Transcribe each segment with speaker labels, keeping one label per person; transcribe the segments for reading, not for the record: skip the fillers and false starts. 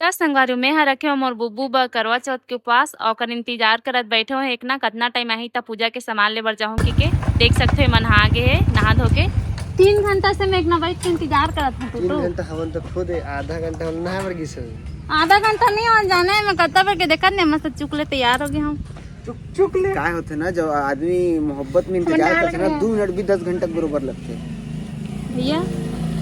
Speaker 1: क्या संगवारी में ह रखे हो मोर बुब्बू बर करवा चौथ के उपवास और ओकर इंतजार करत बैठे हो एक ना कतना टाइम आही त पूजा के सामान ले बर जाहूं के देख सकते हो मन नहा गे है नहा धो के 3 घंटा से मैं एक ना बैठ के इंतजार करत हूं।
Speaker 2: 3 घंटा हमन तो खुद आधा घंटा हम नहा बर गिस
Speaker 1: आधा घंटा नहीं और जाना है मैं कत्ता पर के देखत ने मस्त चुकले तैयार हो गए हम
Speaker 2: चुकले काय होते ना जब आदमी मोहब्बत में इंतजार करते ना 2 मिनट भी 10 घंटा बरोबर लगते।
Speaker 1: भैया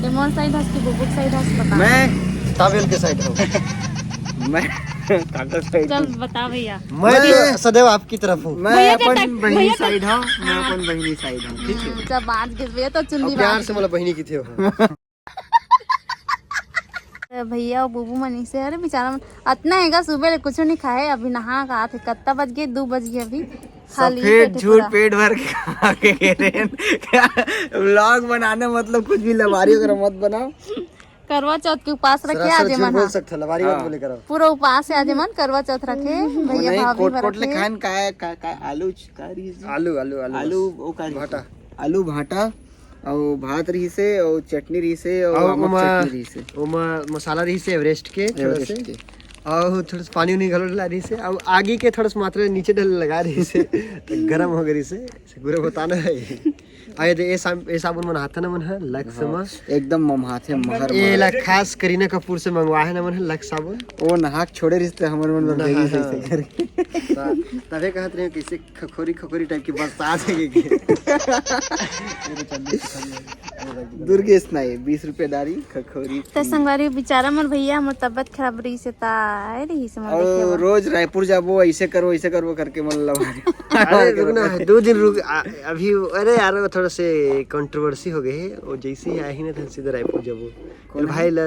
Speaker 1: ये मोर साइड हंस के बुब्बू साइड हंस बता
Speaker 2: मैं ताबेल के साइड हूं। मैं ताकत साइड
Speaker 1: चल बता भैया
Speaker 2: मैं तो सदैव आपकी तरफ हूं। मैं
Speaker 1: भैया के
Speaker 2: अपन बहनी
Speaker 1: भैया के-
Speaker 2: साइड हूं। मैं अपन बहनी साइड हूं। ठीक है
Speaker 1: जब बात के भैया तो चुन्नी
Speaker 2: प्यार से मतलब बहनी की थे हो।
Speaker 1: भैया और बुबू मनी से अरे बेचारा इतना हैगा सुबह कुछ नहीं खाए अभी नहा का आते कितना बज गए 2 बज गए अभी खाली
Speaker 2: सफेद
Speaker 1: पेट
Speaker 2: झूठ
Speaker 1: पूरा।
Speaker 2: पेट भर के खा के कह रहे हैं क्या व्लॉग बनाने मतलब कुछ भी लवारी वगैरह मत बनाओ।
Speaker 1: करवा चौथ के उपास रखे आज
Speaker 2: झूठ
Speaker 1: मन
Speaker 2: बोल सकते लवारी मत बोले करो।
Speaker 1: पूरा उपास है आज मन करवा चौथ रखे भैया
Speaker 2: नहीं
Speaker 1: भाभी
Speaker 2: कोट
Speaker 1: भी
Speaker 2: कोट ले
Speaker 1: रखे
Speaker 2: खान का आलू आलू आलू आलू आलू वो का भाटा आलू भाटा और भात रही से और चटनी रही से और नमक चटनी रही से
Speaker 3: ओमा मसाला रही से एवरेस्ट के थोड़ा
Speaker 2: एवरेस्ट
Speaker 3: से
Speaker 2: के।
Speaker 3: और थोड़ा सा पानी उनी घलो डला रही से और आगे के थोड़ा सा मात्रा नीचे डल लगा रही से तो गरम हो गई से गुरे बताना है आए दे ए साबुन मन हाथ न मन है लक्स में
Speaker 2: एकदम ममहाथे महर
Speaker 3: ए ला खास करीना कपूर से मंगवा है न मन है लक्स साबुन
Speaker 2: वो नहाक छोड़े रिश्ते हमर मन में भेगी
Speaker 3: हाँ।
Speaker 2: सही करके
Speaker 3: तबे कहत रहे कैसे खखोरी खखोरी टाइप की बरसात है
Speaker 2: दुर्गेश नाई 20 रुपए दारी खखोरी
Speaker 1: तो संगवारी बेचारा मोर भैया मोर तबियत खराब रही से ता आए रही से मोर देखे
Speaker 2: और रोज रायपुर जाबो ऐसे करो करके मन लवारी
Speaker 3: अरे रुक ना 2 दिन रुक अभी अरे यार थोड़ा से कंट्रोवर्सी हो गई है और जैसे ही आई ना तो सीधा रायपुर जाबो कल भाई ला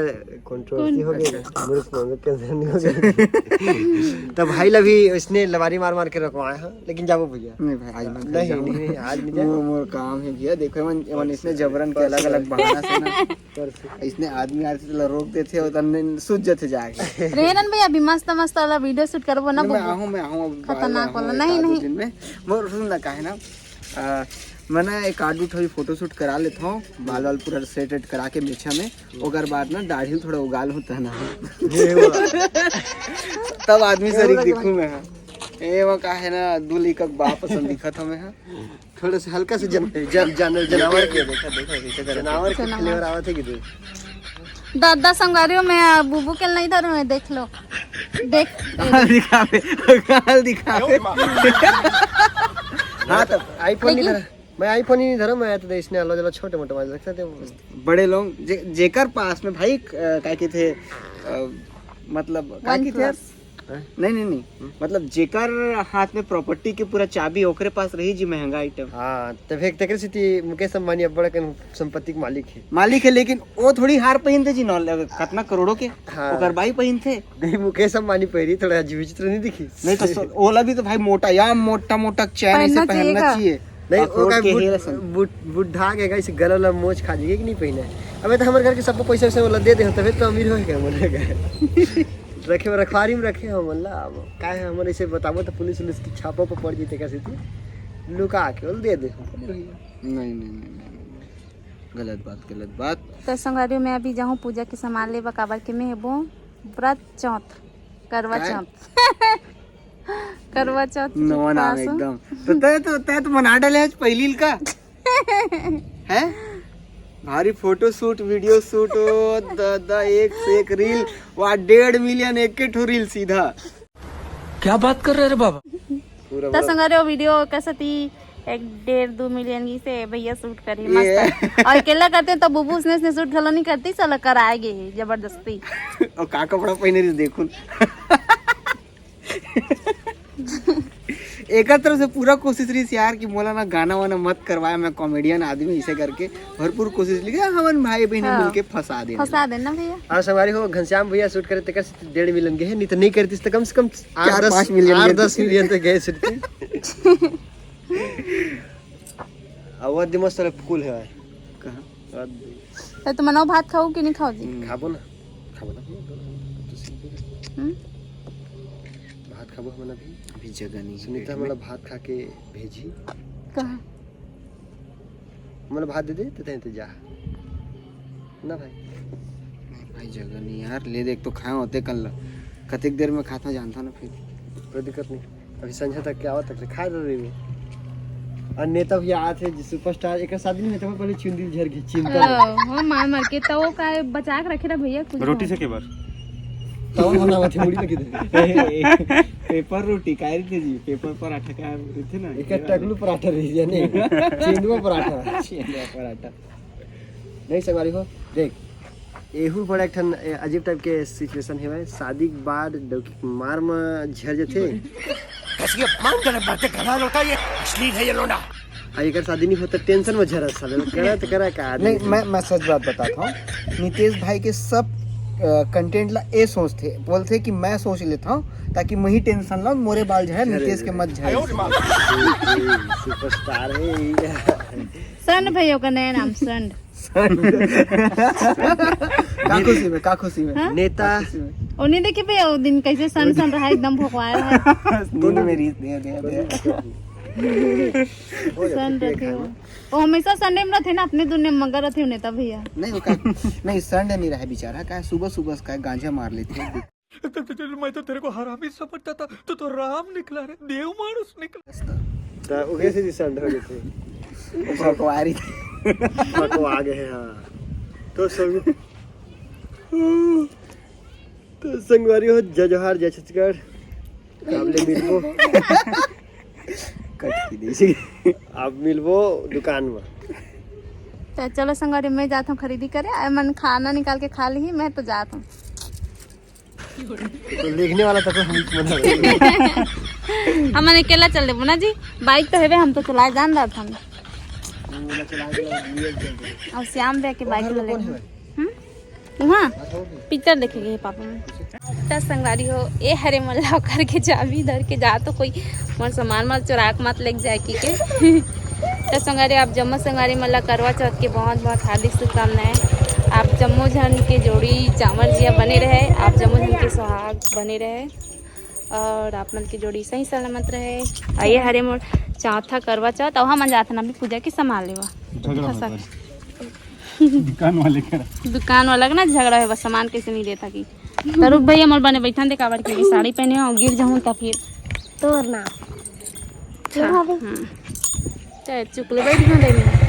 Speaker 3: कंट्रोवर्सी हो गई मुर्ख मांगे कैंसर नहीं हो गई तब भाई ला भी इसने लवारी मार मार के रखवाया है लेकिन जाबो भैया
Speaker 2: नहीं भाई आज मैं
Speaker 3: नहीं आज नहीं जाए
Speaker 2: मोर काम है भैया देखो मन इसने जबरन के अलग अलग बहाना से ना इसने आदमी आते तो रोक देते और तन्ने सूझ जाते जाके
Speaker 1: रेहनन भैया अभी मस्त मस्त वाला वीडियो शूट करबो ना
Speaker 2: मैं
Speaker 1: बुब्बू
Speaker 2: आऊँ
Speaker 1: खतरनाक वाला नहीं
Speaker 2: दिन में वो सुन ना काहे ना मैंने एक आदमी थोड़ी फोटो शूट करा लेता हूँ बाल वाल पूरा सेट वेट करा के मेछा में ओकर बाद ना दाढ़ी थोड़ा उगाल होता है ना तब आदमी सरीक दिखूं मैं ए वो का है ना दूल्ही का बाप पसंद दिखत हमें है
Speaker 3: थोड़ा सा हल्का से जानवर के देखा कैसे जानवर के फ्लेवर आवत है कि देख
Speaker 1: दादा संगवारियों में बुबू के नहीं धरो मैं देख लो देख
Speaker 2: दिखावे
Speaker 3: हाँ तब आईफोन नहीं धरा मैं आईफोन ही नहीं धरा मैं तो इसने अलग अलग छोटे मोटे मोबाइल रखते थे
Speaker 2: बड़े लोग जेकर पास में भाई काय के थे मतलब काय के थे यार? नहीं मतलब जेकर हाथ में प्रॉपर्टी के पूरा चाबी ओकरे पास रही जी महंगा आइटम
Speaker 3: हाँ तब एक तक से मुकेश अंबानी अब बड़ा संपत्ति के
Speaker 2: मालिक है लेकिन वो थोड़ी हार पहनते जी नौ कितना करोड़ों के
Speaker 3: हाँ।
Speaker 2: ओकर भाई पहनते
Speaker 3: नहीं मुकेश अंबानी पहरी थोड़ा अजीब विचित्र नहीं दिखी
Speaker 2: नहीं तो ओला भी तो भाई मोटा या मोटा चैन ऐसे पहनना चाहिए
Speaker 3: नहीं
Speaker 2: अखरोट
Speaker 3: वो
Speaker 2: के
Speaker 3: का
Speaker 2: हीरा सन।
Speaker 3: बुढ़ा के ऐसे गला वाला मोच खा जाएगी कि नहीं पहना है अबे तो हमारे घर के सबको पैसा वैसा वाला दे दे तबे तो अमीर हो गया मन रखे में रखवारी में रखे हम मतलब का है हमारे ऐसे बताबो तो पुलिस की छापों पर पड़ जीते कैसे थी लुका के दे दे
Speaker 2: नहीं गलत बात
Speaker 1: तो संगवारियों में अभी जाऊँ पूजा के सामान ले बकाबर के में हेबो व्रत चौथ करवा चौथ करवा चौथ
Speaker 2: नवा नाम
Speaker 1: उपवास।
Speaker 2: एकदम तो तय तो मना डाले आज पहली का है भारी फोटो शूट वीडियो शूट एक से एक रील वहाँ 1.5 मिलियन एक ठो रील सीधा
Speaker 4: क्या बात कर रहे रे बाबा
Speaker 1: तो संगवारियों वीडियो कैसे थी 1.5-2 मिलियन की से भैया शूट करी मस्त और अकेला करते हैं तो बुबू उसने शूट खलो नहीं करती चलो कराएंगे जबरदस्ती
Speaker 2: और का कपड़ा पहने रही देखून एक तरफ से पूरा कोशिश रही यार कि मोला ना गाना वाना मत करवाया मैं कॉमेडियन आदमी ऐसे करके भरपूर कोशिश ली हमन भाई बहन
Speaker 1: हाँ।
Speaker 2: मिलके फंसा देना
Speaker 1: भैया
Speaker 3: और सवारी हो घनश्याम भैया शूट करे तक 1.5 मिलियन गए नहीं तो नहीं करती तो कम से कम
Speaker 2: 4-5 मिलियन
Speaker 3: 10 मिलियन तक गए शूट और दिमाग सारा फूल है
Speaker 2: कहाँ
Speaker 1: तो तुम मनाओ भात खाओ कि नहीं खाओ जी
Speaker 3: खाबो ना
Speaker 1: हम्म?
Speaker 3: भात खाबो हम
Speaker 2: अभी जगह नहीं
Speaker 3: सुनीता हमारा भात खा के भेजी
Speaker 1: कहाँ
Speaker 3: मतलब भात दे दे तो जा ना भाई
Speaker 2: भाई जगह नहीं यार, ले देख तो खाए होते कल कतिक देर में खाता जानता ना फिर
Speaker 3: कोई दिक्कत नहीं, अभी संझा तक क्या होता है खा रहे हो। और नेता भी आए थे सुपरस्टार, एक शादी में तो पहले चुंदी झर के चिंता
Speaker 1: हां मार मार के तो का बचा के रखे रे भैया कुछ
Speaker 5: रोटी से के बार
Speaker 3: तो होना मत मुड़ी लगी थी
Speaker 2: पेपर रोटी काय थे जी, पेपर पराठा काय थे ना,
Speaker 3: एक टकलू पराठा रही है नहीं चिंदुआ पराठा
Speaker 2: पराठा
Speaker 3: नहीं संगवारी हो देख एहू बड़ा एक ठन अजीब टाइप के सिचुएशन है भाई। शादी के बाद डौकी मार में झर जथे
Speaker 4: कैसी अपमान करे बातें करना लौटा, ये अश्लील है ये लोंडा।
Speaker 3: अगर शादी नहीं होता टेंशन में झरा साले करा तो करा का
Speaker 2: नहीं मैं सच बात बताता हूँ, नितेश भाई के सब कंटेंट ला ए सोचते बोलते कि मैं सोच लेता हूँ ताकि मैं ही टेंशन ला, मोरे बाल झड़े नितेश के मत झड़े।
Speaker 3: सुपरस्टार है
Speaker 1: संड भैया का नया नाम संड।
Speaker 2: का खुशी में
Speaker 3: नेता
Speaker 1: उन्हें देखिए भैया वो दिन कैसे सन सन रहा एकदम भगवाया है
Speaker 2: दोनों मेरी दे
Speaker 1: सन रखे हो वो हमेशा संडे में रहते ना अपने दुनिया में मगर रहते नेता भैया
Speaker 2: नहीं वो नहीं संडे नहीं रहा बेचारा, का सुबह सुबह का गांजा मार लेते हैं।
Speaker 4: मैं तो तेरे को हरामी समझता था, तो राम निकला रे, देव मानुस निकला।
Speaker 3: तो ओके से डिसेंड हो गए थे
Speaker 2: भगवारी
Speaker 3: को आ गए हैं। हाँ तो सब तो संगवारी हो जय जोहार जय छत्तीसगढ़ काबले मिलबो
Speaker 2: कट की देसी
Speaker 3: आप मिलबो दुकान में।
Speaker 1: तो चलो संगवारी मैं जाता हूँ खरीदी करे, मन खाना निकाल के खा ली, मैं तो जाता हूँ।
Speaker 3: तो लिखने वाला तो हम बना रहे
Speaker 1: हम अकेला चल देबो ना जी, बाइक तो है हम तो चलाए जान रहा था हम। और श्याम भैया के बाइक ले लेंगे वहाँ पिक्चर देखेंगे पापा में। तो संगवारी हो ए हरे मल्ला करके चाबी धर के जा तो कोई मन सामान मत चुराक मत लेके जाए की के। तो संगवारी आप जम्मू संगवारी मल्ला करवा चौथ के बहुत बहुत हार्दिक शुभकामनाएं। आप जम्मू झन के जोड़ी चामर जिया बने रहे, आप जम्मू झन के सुहाग बने रहे और आप मन की जोड़ी सही सलामत रहे। आइए हरे मोड़ चौथा करवा चौथ और हम जाते ना भी पूजा के संभाल लेवा दुकान वाला ना झगड़ा है बस सामान कैसे नहीं देता कि तरुक भैया मोर बने बैठा दे काबर के साड़ी पहने हो गिर जाऊं तो फिर तोर ना चाहे चुकले बैठ ना देनी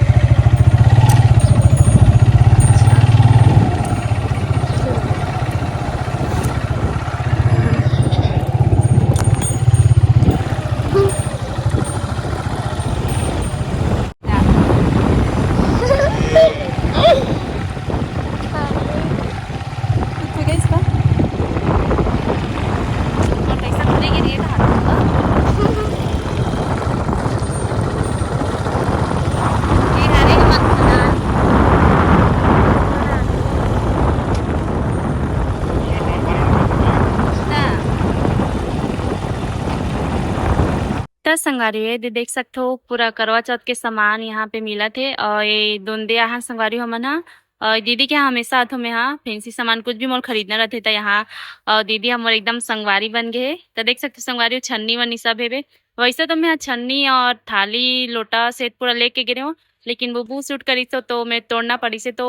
Speaker 1: संगवारी है देख सकते हो पूरा करवा चौथ के सामान यहाँ पे मिला थे और ये दोनों यहाँ संगवारी हो मना और दीदी के यहाँ हमेशा हाथों में यहाँ फैंसी सामान कुछ भी मोर खरीदना रहते था यहाँ और दीदी हमारे एकदम संगवारी बन गए। तो देख सकते हो संगवारी छन्नी वन्नी सब है वैसे तो मैं यहाँ छन्नी और थाली लोटा सेट पूरा लेके गिरे हूँ, लेकिन वो बू शूट करी तो मैं तोड़ना पड़ी से तो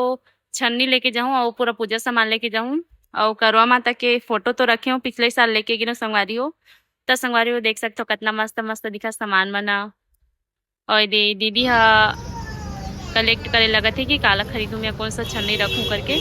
Speaker 1: छन्नी लेके जाऊँ और पूरा पूजा सामान लेके जाऊँ और करवा माता के फोटो तो रखे हूँ पिछले साल लेके गिरे संगवारी हो। तो संगवारी हो देख सकते हो कितना मस्त मस्त दिखा सामान बना और दीदी हा कलेक्ट करे लगा थे कि काला खरीदूं मैं कौन सा छन्नी रखूं करके।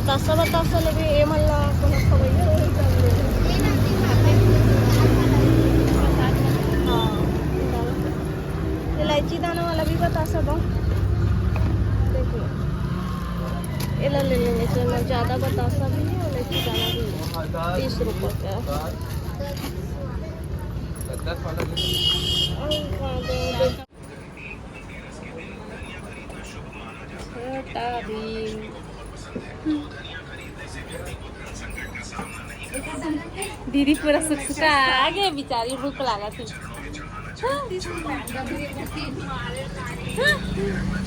Speaker 5: बतासा लेबे ए मल्ला कोनो खबैया हाँ इलायची दाना वाला भी बतासा दो देखिए ये ले लेंगे चलो ज़्यादा बतासा भी है और इलायची दाना भी 30 रुपये का
Speaker 1: दीदी पूरा सुखसुखा आगे बेचारी भूख लगा थी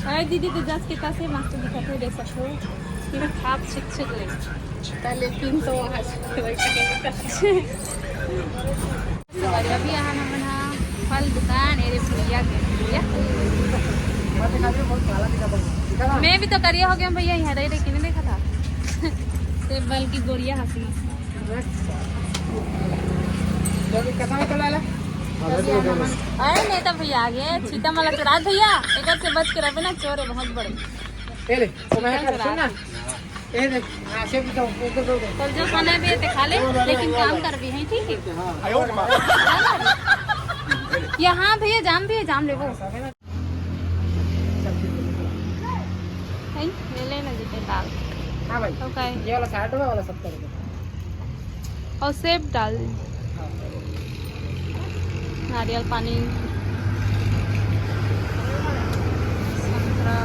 Speaker 1: अरे दीदी तो जस के पास मस्त दिखा थे देख सकते हो कि खाप छिक ले पहले 300 वहाँ अभी यहाँ हमारा फल दुकान एरे भैया के मैं भी तो करिया हो गया भैया यहाँ रह कि नहीं देखा था तो बल्कि गोरिया हंसी अरे नहीं तो भैया आ गए छीटा माला चुरा भैया एक से बच के रहे ना चोर है बहुत बड़े कल जो खाना भी है खा ले लेकिन काम कर भी है ठीक है यहाँ भैया जाम भी है जाम ले वो ले लेना जीते दाल
Speaker 5: हाँ भाई
Speaker 1: तो काय
Speaker 5: ये वाला 60 रुपये वाला 70 रुपये
Speaker 1: और सेब डाल नारियल पानी संतरा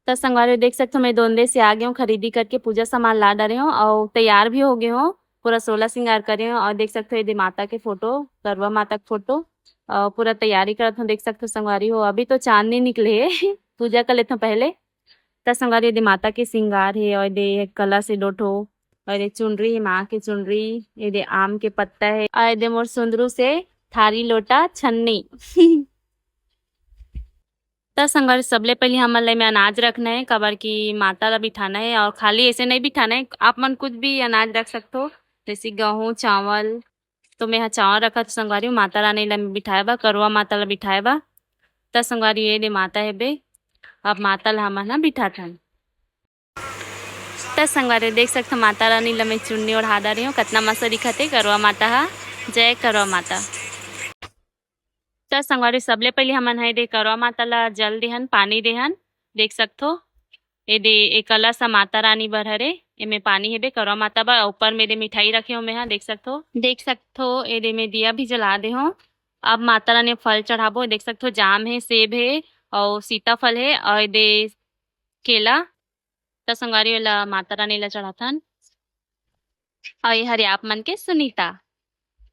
Speaker 1: तो संगवारी देख सकते हो मैं दोनदे से आ गई हूँ खरीदी करके पूजा सामान ला डाले हूँ और तैयार भी हो गए हूँ पूरा 16 श्रृंगार करे हूँ और देख सकते हो ये माता के फोटो करवा माता के फोटो और पूरा तैयारी करत हूँ देख सकते हो संगवारी हो अभी तो चांद नहीं निकले है पूजा कर लेते हूँ पहले तो संगवारी यदि माता के श्रृंगार है और ये कला से डोठो और ये चुनरी है माँ की चुनरी ये आम के पत्ता है और ये मोर सुंदरू से थारी लोटा छन्नी तो संगवारी सबले पहले हमारे में अनाज रखना है कबर की माता ला बिठाना है और खाली ऐसे नहीं बिठाना है आप मन कुछ भी अनाज रख सकते हो जैसे गेहूँ चावल तो मैं यहाँ चावल रखा तो संगवारी माता रानी ला बिठाए बा करवा माता ला बिठाए बा तो संगवारी ये दे माता है बे अब माता ला हम ना बिठा था तो संगवारी देख सकते माता रानी ला मैं चुन्नी ओढ़ा रही हूँ कितना मस्त दिखते करवा माता हा जय करवा माता तो संगवारी सबले पहले हमन है दे करवा माता ला जल देहन पानी देहन देख सकथो ए दे एक कलश माता रानी बर हरे एमे पानी हेबे करवा माता बा ऊपर मेरे मिठाई रखे हो मैं यहाँ देख सकथो ए दे में दिया भी जला दे हो अब माता रानी फल चढ़ाबो देख सकथो जाम है सेब है और सीताफल है और दे केला तो संगवारी वाला माता रानी ला चढ़ाथन और ये हरे आप मन के सुनीता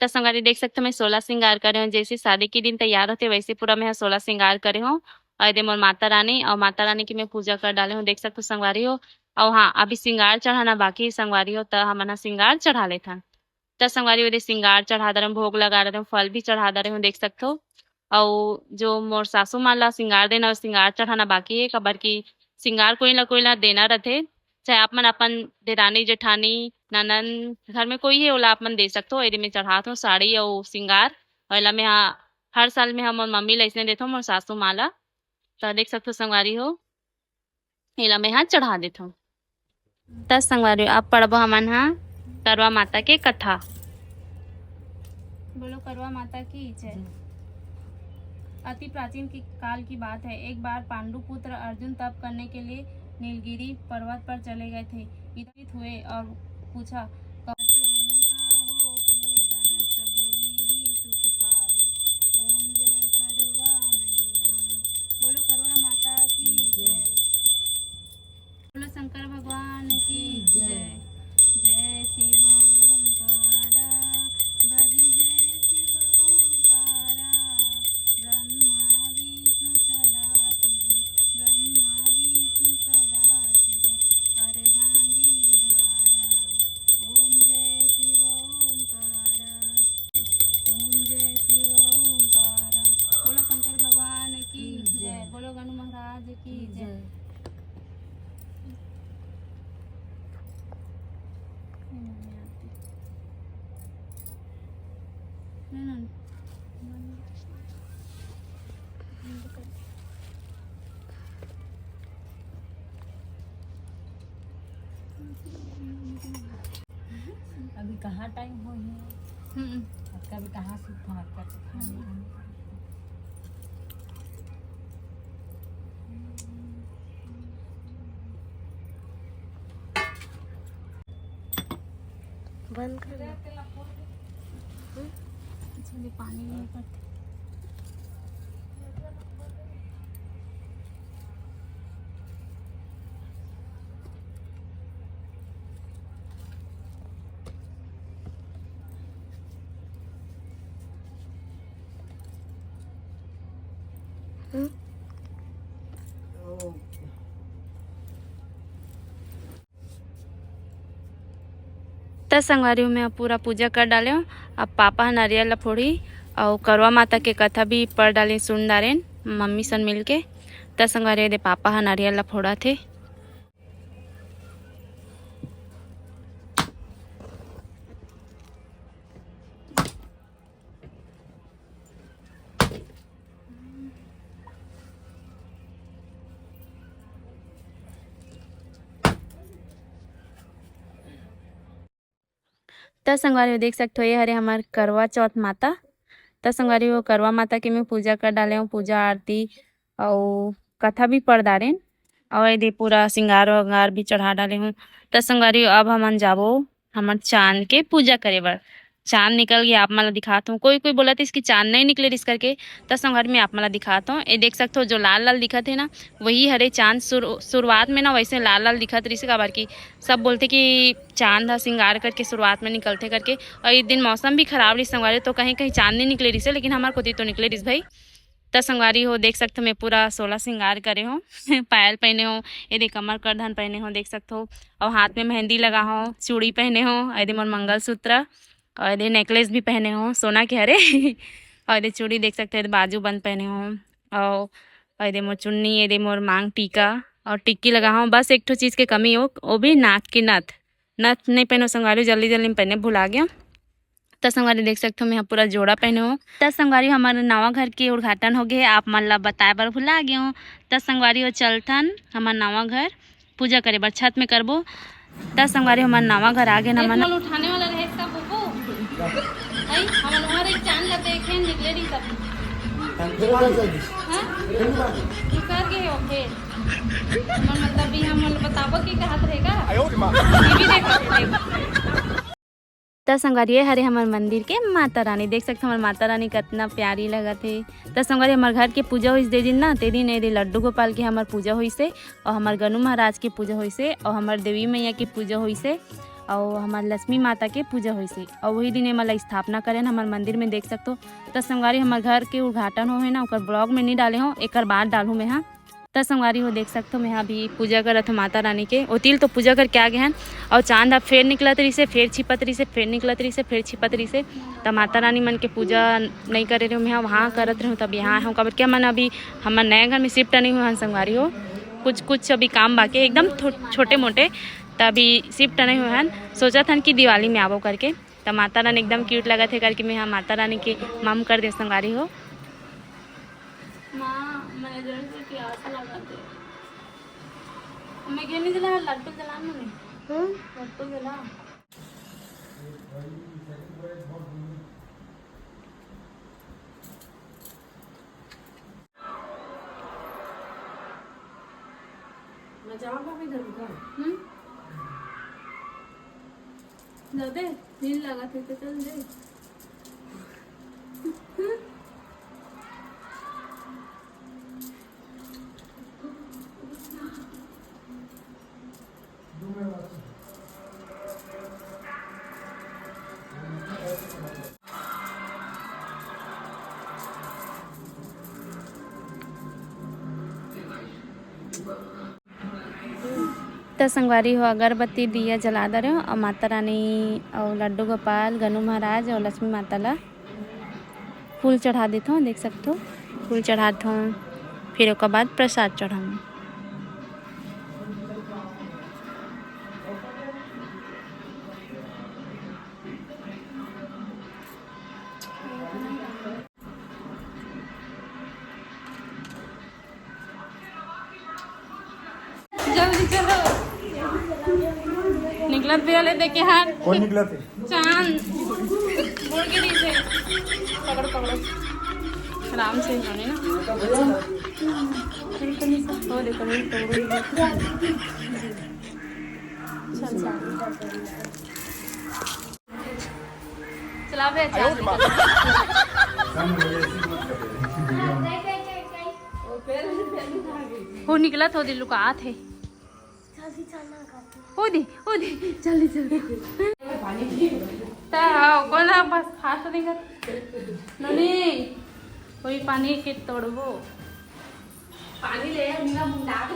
Speaker 1: तो संगवारी देख सकते हो मैं 16 श्रृंगार करे हूँ जैसे शादी के दिन तैयार होते वैसे पूरा मैं 16 श्रृंगार करे हूँ और दे मोर माता रानी की मैं पूजा कर डाले हूँ देख सकते हो संगवारी हो और हाँ अभी श्रृंगार चढ़ाना बाकी संगवारी हो तो हम श्रृंगार चढ़ा लेता तो संगवारी वो श्रृंगार चढ़ा दे रहे हूँ भोग लगा रहे हूँ फल भी चढ़ा दे रहे हूँ देख सकते हो और जो मोर सासू माँ ला श्रृंगार देना और श्रृंगार चढ़ाना बाकी है कबर की श्रृंगार कोई ला देना रहते चाहे आप मन अपन देरानी जेठानी ननन घर में कोई है ओला आप मन दे सकते हो एरी में चढ़ात हूँ साड़ी और श्रृंगार और एला में हर साल में हम मम्मी ला इसने देता हूँ मोर सासू माँ ला तो देख सकते हो संगवारी हो एला में यहाँ चढ़ा देता हूँ 10 संगवारी अब पढ़बो हमन हाँ करवा माता के कथा बोलो करवा माता की जय अति प्राचीन की काल की बात है एक बार पांडु पुत्र अर्जुन तप करने के लिए नीलगिरी पर्वत पर चले गए थे इतरित हुए और पूछा कष्ट गुण का हो पूरन सब विधि सुख पावे ओम जय करवा मैया बोलो करवा माता की जय बोलो शंकर भगवान की जय जय शिव ओंकारा भज जय शिव ओंकारा ब्रह्मा विष्णु सदा शिव अर्धांगी धारा अभी कहाँ टाइम हो है, कभी कहाँ से भाग कर खाने
Speaker 5: बंद कर दे।
Speaker 1: पानी नहीं पड़ते। तो संगवारी में पूरा पूजा कर डाले हूँ। अब पापा नारियल ला फोड़ी और करवा माता के कथा भी पढ़ डाले सुन डालेन मम्मी सन मिल के। तो संगवारी दे पापा हा नारियल ला फोड़ा थे। तो संगवारी देख सकते हो ये हरे हमारे करवा चौथ माता। तो संगवारी वो करवा माता के मैं पूजा कर डाले हूँ, पूजा आरती और कथा भी पढ़ डाले और ये पूरा श्रृंगार वंगार भी चढ़ा डाले हूँ। तो संगवारी अब हमन जाबो हमर चांद के पूजा करे बर। चांद निकल गया आप मला दिखाता हूँ। कोई कोई बोला था इसकी चांद नहीं निकले इस करके, तो संगवारी में आप मला दिखाता हूँ। ये देख सकते हो जो लाल लाल दिखत है ना वही हरे चांद शुरुआत में ना वैसे लाल लाल दिखत रही काबर की सब बोलते कि चांद हा श्रृंगार करके शुरुआत में निकलते करके। और इस दिन मौसम भी खराब रही संगवारी, तो कहीं कहीं चांद नहीं निकले रही, लेकिन हमारे कोती तो निकले रही भाई। तो संगवारी हो देख सकते हो मैं पूरा 16 श्रृंगार करे हो पायल पहने हो, यदि कमर करधन पहने हो देख सकते हो, और हाथ में मेहंदी लगा हो, चूड़ी पहने हो, यदि मोर मंगलसूत्र और यदि नेकलेस भी पहने हो सोना के हरे और यदि चूड़ी देख सकते हो बाजू बंद पहने हो, और यदि मोर चुन्नी, यदि मोर मांग टीका और टिक्की लगा हो। बस एक तो चीज़ के कमी हो, वो भी नाक की नथ नहीं पहनो संगवारी, जल्दी जल्दी में पहने भुला गया। तो संगवारी देख सकते हो मैं पूरा जोड़ा पहने हो। तो संगवारी हमारे नवा घर के उद्घाटन हो गए, आप मन ला बताए बर भुला गए हो। तो संगवारी हो चलथन हमार नवा घर पूजा करे बर छत में करबो। तो संगवारी हमार नवा घर आ गए ना मन उठाने वाला रहे इसका बुबू भाई हमन वहां एक चांद ला देखे निकले रही सब हां कर के ओके हमन मतलब भी हम बताबो कि कहत रहेगा ये भी देखो। तो संगवारी हरे हमारे मंदिर के माता रानी देख सकते हमारे माता रानी कितना प्यारी लगा थे। तो संगवारी हमारे घर के पूजा हुई दे दिन ना ते दिन यदि लड्डू गोपाल की हमारे पूजा हुई से, और हमारे गनु महाराज की पूजा हुई से, और हमारे देवी मैया की पूजा हुई से, और हमारे लक्ष्मी माता के पूजा हुई से, और वही दिन मतलब स्थापना करें हमारे मंदिर में देख सकते हो। तो संगवारी हमारे घर के उद्घाटन हो है ना ओकर ब्लॉग में नहीं डाले हो, एक बाद डालूँ मैं। हाँ तो संगवारी हो देख सकते हो मैं यहाँ भी पूजा करत हूँ माता रानी के। ओतिल तो पूजा करके आ गए हैं, और चांद अब फिर निकलत रही से, फिर छिपत रही से, फिर निकलत रही से, फिर छिपत रही से। तो माता रानी मन के पूजा नहीं करे रही हूँ मैं, वहाँ करत रही हूँ तब यहाँ हूँ कबर क्या मन अभी हमारे नए घर में शिफ्ट नहीं हुआ संगवारी हो, कुछ अभी काम बाकी एकदम छोटे मोटे, तभी शिफ्ट नहीं हुए हैं। सोचा था कि दिवाली में आवो करके, तो माता रानी एकदम क्यूट लगा थे करके मैं यहाँ माता रानी के मम कर दे संगवारी हो। मैं क्या नहीं जला लड्डू जला मैंने लड्डू जला मैं जाऊंगा भी जरूर दे नील लगा थे तो चल दे तो संगवारी हो अगरबत्ती दिया जला दे रहे हो, और माता रानी और लड्डू गोपाल गनु महाराज और लक्ष्मी माता ला फूल चढ़ा देता हूँ देख सकते हो, फूल चढ़ाता हूँ, फिर उसके बाद प्रसाद चढ़ाऊँ। जल्दी चलो। निकलत भी वाले देखे हाथ
Speaker 4: कौन निकला थे?
Speaker 1: चांद मुड़ के नीचे पकड़ो पकड़ो आराम से होने ना। हो देखो नहीं चला बे हो निकला तो दिल का थे ओ दे जल्दी जल्दी कौन बस फास्ट दिखा ननी कोई पानी के तोड़बो पानी ले मीना बुंदा के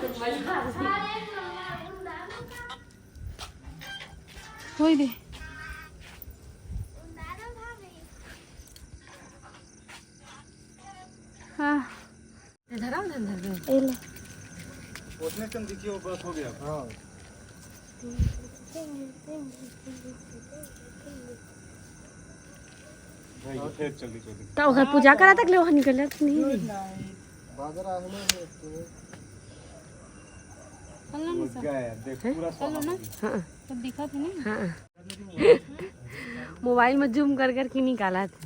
Speaker 1: होई दे हाँ
Speaker 4: उसने तुम दिखिए वो बस हो गया। हाँ भाई फिर जल्दी जल्दी
Speaker 5: तो घर पूजा करा तक ले वहाँ निकल नहीं
Speaker 4: गया देख पूरा
Speaker 1: चलो ना तो दिखा था नहीं
Speaker 5: मोबाइल में जूम कर कर के निकाला था।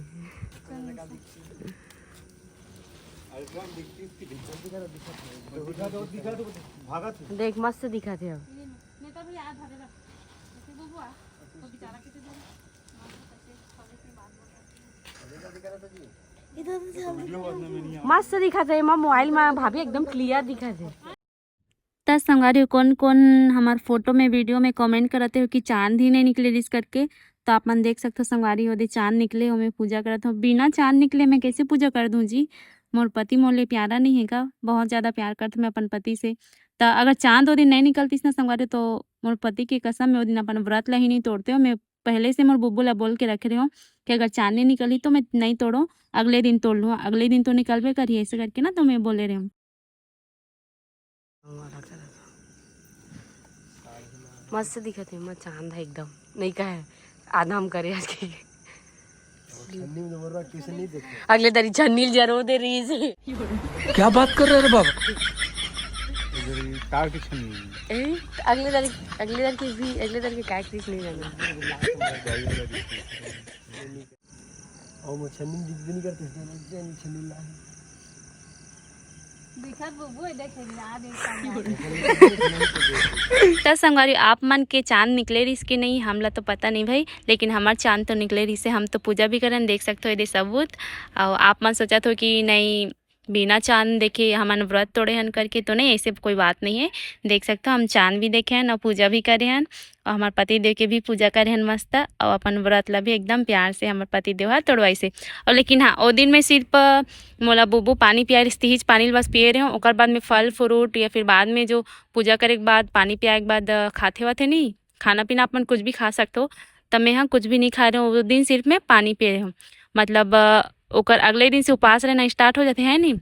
Speaker 4: भागा थे।
Speaker 5: देख मस्त दिखा थे अब
Speaker 1: नेता भी याद हरेगा बुबुआ वो बेचारा कितने
Speaker 5: मस्त दिखा थे मोबाइल में भाभी एकदम क्लियर दिखा थे।
Speaker 1: त संगवारी कौन कौन हमार फोटो में वीडियो में कमेंट करते हो कि चांद ही नहीं निकले रिस करके तो आप मन देख सकते हो संगवारी हो दे चांद निकले हो मैं पूजा करत हूँ। बिना चांद निकले मैं कैसे पूजा कर दूँ जी। मोर पति मोले प्यारा नहीं है का बहुत ज़्यादा प्यार करते मैं अपन पति से। तो अगर चांद वो दिन नहीं निकलतीस ना संगवारी तो मोर पति की कसम में वो दिन अपन व्रत ला ही नहीं तोड़ते हो। मैं पहले से मोर बुब्बू ला बोल के रखे रहे हो कि अगर चांद नहीं निकली तो मैं नहीं तोड़ो अगले दिन तोड़ लूँ अगले दिन तो निकलबे करिए ऐसे करके ना तो मैं बोले रहे हूँ।
Speaker 5: मस्त दिखा थे मैं चांद है एकदम नहीं कहा है आधा हम करे आज के अगले दरी छन्नील जरो दे रही से
Speaker 4: क्या बात कर रहे हैं बाबा? कार की छन्नी
Speaker 5: अगले दर की काय क्रिस नहीं जाना
Speaker 3: और वो छन्नी जिद भी नहीं करते छन्नी ला
Speaker 1: तो संगवारी आप मन के चांद निकले रही इसके नहीं हमला तो पता नहीं भाई लेकिन हमार चांद तो निकले रही से हम तो पूजा भी करें देख सकते हो ये सबूत। और आप मन सोचा तो कि नहीं बिना चांद देखे हमारे व्रत तोड़े हन करके तो नहीं ऐसे कोई बात नहीं है। देख सकते हो हम चांद भी देखे हैं और पूजा भी करे हैं और हमारे पति देव के भी पूजा करे हैं मस्त और अपन व्रत ला भी एकदम प्यार से हमारे पति देव तोड़वाई से। और लेकिन हाँ वो दिन में सिर्फ मोला बुबू पानी पिया तीज पानी बस पिए रहे हो और बाद में फल फ्रूट या फिर बाद में जो पूजा करे के बाद पानी पिया के बाद खाते वाते नहीं खाना पीना अपन कुछ भी खा सकते हो। तब मैं हाँ कुछ भी नहीं खा रहे हूँ वो दिन सिर्फ मैं पानी पी रही हूँ मतलब ओकर अगले दिन से उपवास रहना स्टार्ट हो जाते हैं नहीं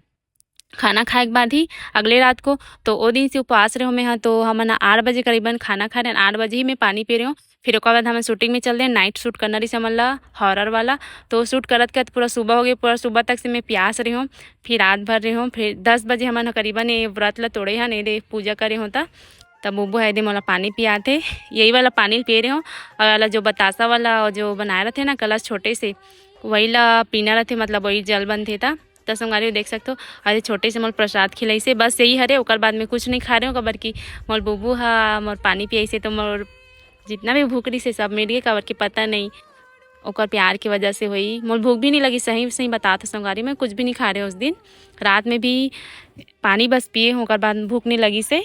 Speaker 1: खाना खाए के बाद ही अगले रात को तो वो दिन से उपवास रहे हो मैं हाँ तो हम ना 8 बजे करीबन खाना खा रहे हैं 8 बजे ही मैं पानी पी रही हूँ। फिर उसके बाद हमें शूटिंग में चल रहे हैं नाइट शूट करना रही समझ हॉरर वाला तो शूट करत करत पूरा सुबह हो गया पूरा सुबह तक से मैं प्यास रही हूँ फिर रात भर रही हूँ फिर 10 बजे हम करीबन ये व्रत ला तोड़े हैं नहीं दे पूजा करे होता तब बुब्बू है दे मोला पानी पियाते यही वाला पानी पी रहे हो और वाला जो बतासा वाला और जो बनाए रहे थे ना कलश छोटे से वही ला पीना रहे थे मतलब वही जल बन थे था। तो संगवारी देख सकते हो अरे छोटे से मोल प्रसाद खिलाई से बस यही हरे ओकर बाद में कुछ नहीं खा रहे हो कबर की मोल बुब्बू हा मोर पानी पियाई से तो मोर जितना भी भूख रही से सब मिट गए कबर की पता नहीं ओकर प्यार की वजह से हुई मोल भूख भी नहीं लगी सही बता था संगवारी में कुछ भी नहीं खा रहे उस दिन रात में भी पानी बस पिए होकर बाद भूख नहीं लगी से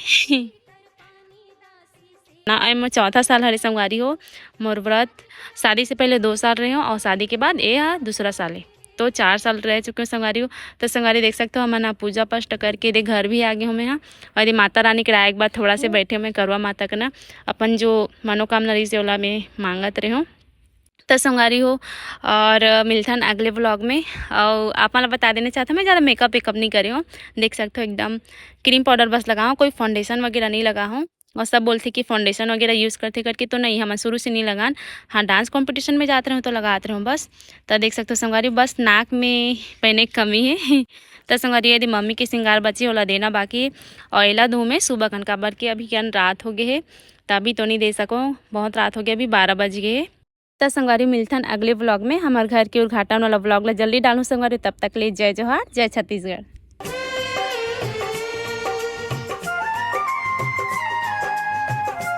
Speaker 1: ना मैं 4था साल हरे संगवारी हो मोर व्रत शादी से पहले 2 साल रहे हो और शादी के बाद ये हा दूसरा साल है तो 4 साल रह चुके हैं संगवारी हो। तो संगवारी देख सकते हो हम ना पूजा पाठ करके दे घर भी आगे हमें यहाँ और ये माता रानी के राय के बाद थोड़ा से बैठे हमें करवा माता का ना अपन जो मनोकामना रही से ओला में मांगत रहे हो। तो संगवारी हो और मिलथन अगले व्लॉग में और आप मला बता देना चाहता मैं ज़्यादा मेकअप वेकअप नहीं करे हो देख सकते हो एकदम क्रीम पाउडर बस लगा हूँ कोई फाउंडेशन वगैरह नहीं लगा हूँ और सब बोलते कि फाउंडेशन वगैरह यूज़ करते करके, तो नहीं, हम शुरू से नहीं लगान। हाँ, डांस कंपटीशन में जाते रहूँ तो लगाते रहूँ बस। तो देख सकते हो संगवारी, बस नाक में पहने की कमी है। तो संगवारी यदि मम्मी के श्रृंगार बची होला देना बाकी है। और एला धूम है सुबह कन का बर के, अभी क्या रात हो गए है, तभी तो नहीं दे सको, बहुत रात हो गया, अभी 12 बज गए है। तो संगवारी मिलथन अगले व्लॉग में, हमारे घर के उद्घाटन वाला व्लॉग ला जल्दी डालूँ संगवारी। तब तक ले जय जोहार, जय छत्तीसगढ़।